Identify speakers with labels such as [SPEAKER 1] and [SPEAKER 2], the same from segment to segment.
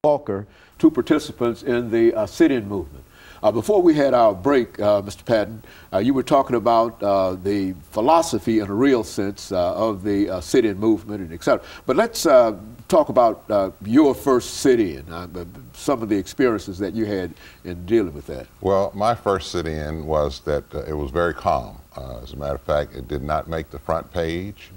[SPEAKER 1] Walker, two participants in the sit-in movement. Before we had our break, Mr. Patton, you were talking about the philosophy in a real sense of the sit-in movement and et cetera. But let's talk about your first sit-in, some of the experiences that you had in dealing with that.
[SPEAKER 2] Well, my first sit-in was that it was very calm. As a matter of fact, it did not make the front page.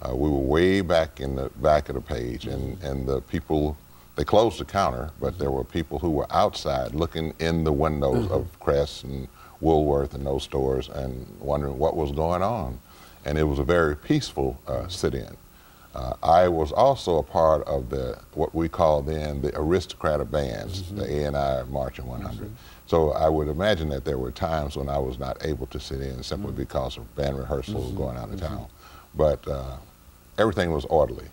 [SPEAKER 2] We were way back in the back of the page, and the people, they closed the counter, but there were people who were outside looking in the windows of Crest and Woolworth and those stores and wondering what was going on. And it was a very peaceful sit-in. I was also a part of what we called then the aristocratic bands, the A&I Marching 100. So I would imagine that there were times when I was not able to sit in simply because of band rehearsals going out of town. But everything was orderly.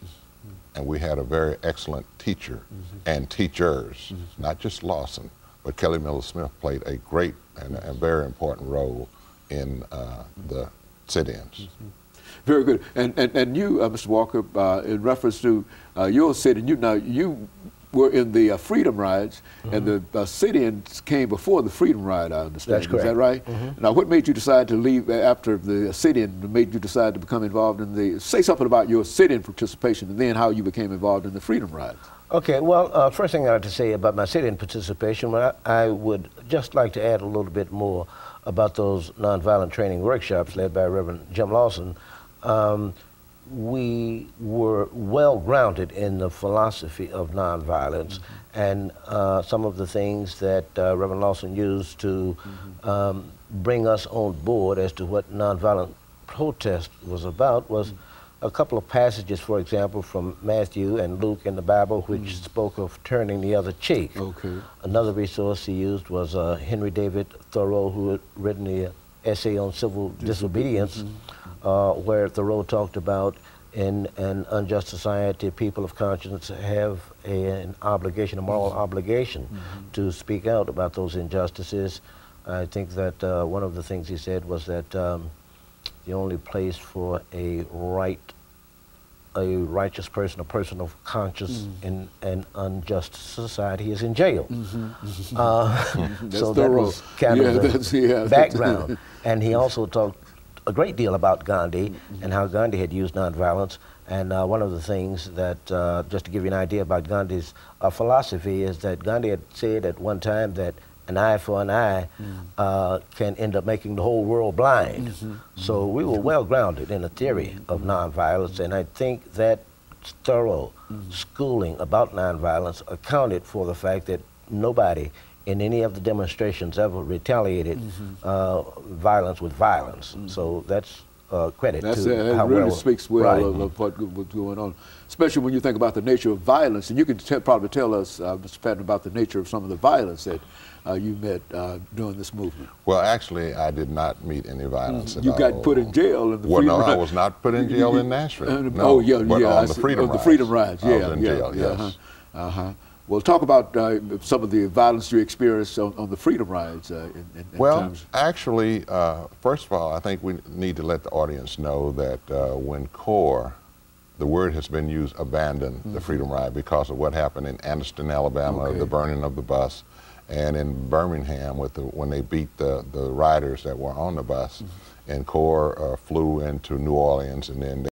[SPEAKER 2] And we had a very excellent teacher and teachers, not just Lawson, but Kelly Miller Smith played a great and a very important role in the sit-ins.
[SPEAKER 1] Very good. And you, Mr. Walker, in reference to your sit-in, you were in the Freedom Rides, and the sit-ins came before the Freedom Ride, I understand.
[SPEAKER 3] That's correct.
[SPEAKER 1] Is that right? Now, what made you decide to leave after the sit-in, made you decide to become involved in the, say something about your sit-in participation and then how you became involved in the Freedom Rides?
[SPEAKER 3] Okay, well, first thing I have to say about my sit-in participation, I would just like to add a little bit more about those nonviolent training workshops led by Reverend Jim Lawson. We were well grounded in the philosophy of nonviolence, and some of the things that Reverend Lawson used to bring us on board as to what nonviolent protest was about was a couple of passages, for example, from Matthew and Luke in the Bible, which spoke of turning the other cheek.
[SPEAKER 1] Okay.
[SPEAKER 3] Another resource he used was Henry David Thoreau, who had written the essay on civil disobedience, where Thoreau talked about in an unjust society, people of conscience have an obligation, a moral obligation to speak out about those injustices. I think that one of the things he said was that the only place for a righteous person, a person of conscience in an unjust society is in jail. So that was kind of the background. And he also talked a great deal about Gandhi and how Gandhi had used nonviolence. And one of the things that, just to give you an idea about Gandhi's philosophy, is that Gandhi had said at one time that an eye for an eye can end up making the whole world blind. So we were well grounded in a theory of nonviolence, and I think that thorough schooling about nonviolence accounted for the fact that nobody in any of the demonstrations ever retaliated violence with violence. So that's credit to
[SPEAKER 1] how really speaks well of what was going on, especially when you think about the nature of violence. And you can probably tell us, Mr. Patton, about the nature of some of the violence that you met during this movement.
[SPEAKER 2] Well, actually, I did not meet any violence at all.
[SPEAKER 1] You got put in jail in the
[SPEAKER 2] Freedom Rides. I was not put in jail in Nashville. No, but on the Freedom Rides.
[SPEAKER 1] The Freedom Rides,
[SPEAKER 2] I was in jail, yes.
[SPEAKER 1] Well, talk about some of the violence you experienced on the Freedom Rides.
[SPEAKER 2] Well, actually, first of all, I think we need to let the audience know that when CORE, the word has been used, abandoned the Freedom Ride because of what happened in Anniston, Alabama, the burning of the bus, and in Birmingham when they beat the riders that were on the bus, and CORE flew into New Orleans, and then